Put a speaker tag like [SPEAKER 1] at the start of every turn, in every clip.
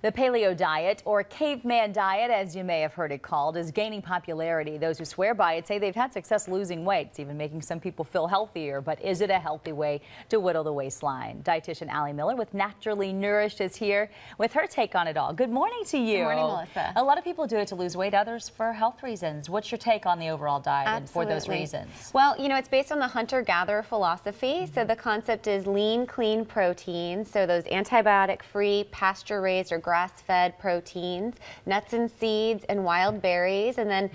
[SPEAKER 1] The paleo diet, or caveman diet, as you may have heard it called, is gaining popularity. Those who swear by it say they've had success losing weight. It's even making some people feel healthier. But is it a healthy way to whittle the waistline? Dietitian Allie Miller with Naturally Nourished is here with her take on it all. Good morning to you.
[SPEAKER 2] Good morning, Melissa.
[SPEAKER 1] A lot of people do it to lose weight, others for health reasons. What's your take on the overall diet and for those reasons?
[SPEAKER 2] Well, you know, it's based on the hunter-gatherer philosophy. So the concept is lean, clean proteins. So those antibiotic-free, pasture-raised or grass-fed proteins, nuts and seeds and wild berries, and then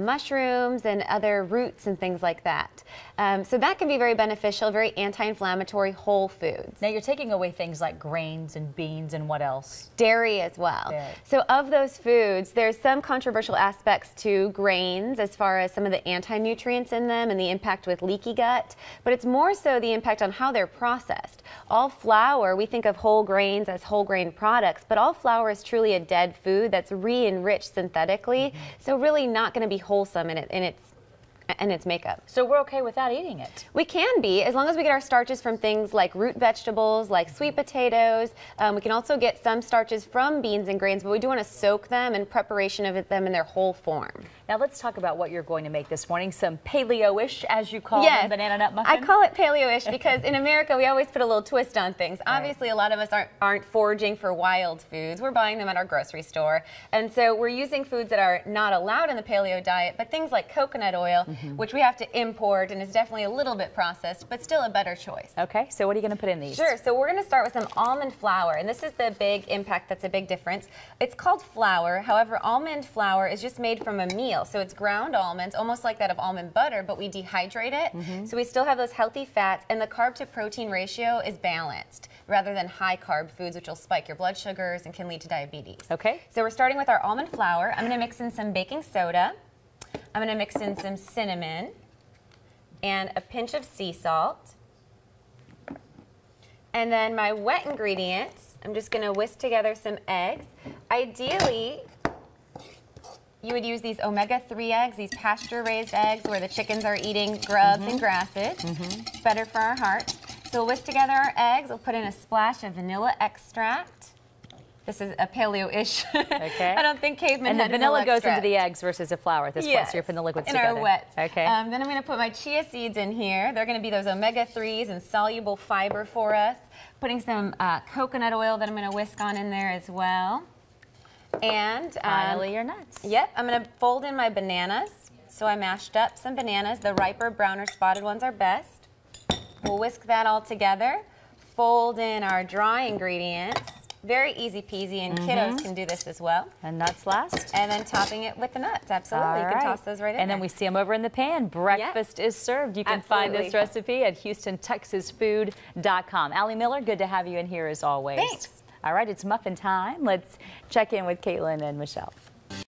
[SPEAKER 2] mushrooms and other roots and things like that. So that can be very beneficial, very anti-inflammatory whole foods.
[SPEAKER 1] Now you're taking away things like grains and beans and what else?
[SPEAKER 2] Dairy as well.
[SPEAKER 1] Dairy.
[SPEAKER 2] So of those foods, there's some controversial aspects to grains as far as some of the anti-nutrients in them and the impact with leaky gut, but it's more so the impact on how they're processed. All flour, we think of whole grains as whole grain products, but all flour is truly a dead food that's re-enriched synthetically, so really not going to be wholesome in its makeup.
[SPEAKER 1] So we're okay without eating it?
[SPEAKER 2] We can be, as long as we get our starches from things like root vegetables, like sweet potatoes. We can also get some starches from beans and grains, but we do want to soak them in preparation of them in their whole form.
[SPEAKER 1] Now let's talk about what you're going to make this morning. Some paleo-ish, as you call them, banana nut muffins.
[SPEAKER 2] I call it paleo-ish because in America we always put a little twist on things. Right. Obviously, a lot of us aren't foraging for wild foods. We're buying them at our grocery store, and so we're using foods that are not allowed in the paleo diet, but things like coconut oil, which we have to import and is definitely a little bit processed, but still a better choice.
[SPEAKER 1] Okay, so what are you going to put in these?
[SPEAKER 2] Sure, so we're going to start with some almond flour, and this is the big impact that's a big difference. It's called flour, however, almond flour is just made from a meal, so it's ground almonds, almost like that of almond butter, but we dehydrate it, so we still have those healthy fats, and the carb to protein ratio is balanced, rather than high carb foods, which will spike your blood sugars and can lead to diabetes.
[SPEAKER 1] Okay.
[SPEAKER 2] So we're starting with our almond flour. I'm going to mix in some baking soda. I'm going to mix in some cinnamon and a pinch of sea salt. And then my wet ingredients, I'm just going to whisk together some eggs. Ideally, you would use these omega-3 eggs, these pasture-raised eggs where the chickens are eating grubs and grasses. It's better for our heart. So we'll whisk together our eggs. We'll put in a splash of vanilla extract. This is a paleo-ish.
[SPEAKER 1] Okay.
[SPEAKER 2] I don't think cavemen had
[SPEAKER 1] vanilla. And the vanilla goes
[SPEAKER 2] extract.
[SPEAKER 1] into the eggs versus the flour at this point, so you're putting the liquids together.
[SPEAKER 2] In our wet.
[SPEAKER 1] Okay.
[SPEAKER 2] Then I'm going to put my chia seeds in here. They're going to be those omega-3s and soluble fiber for us. Putting some coconut oil that I'm going to whisk on in there as well. And
[SPEAKER 1] finally, your nuts.
[SPEAKER 2] Yep. I'm going to fold in my bananas. So I mashed up some bananas. The riper, browner, spotted ones are best. We'll whisk that all together. Fold in our dry ingredients. Very easy peasy, and kiddos can do this as well.
[SPEAKER 1] And nuts last.
[SPEAKER 2] And then topping it with the nuts. Absolutely. You can toss those right in
[SPEAKER 1] And then
[SPEAKER 2] there.
[SPEAKER 1] we see them over in the pan. Breakfast is served. You can find this recipe at HoustonTexasFood.com. Allie Miller, good to have you in here as always.
[SPEAKER 2] Thanks.
[SPEAKER 1] All right, it's muffin time. Let's check in with Caitlin and Michelle.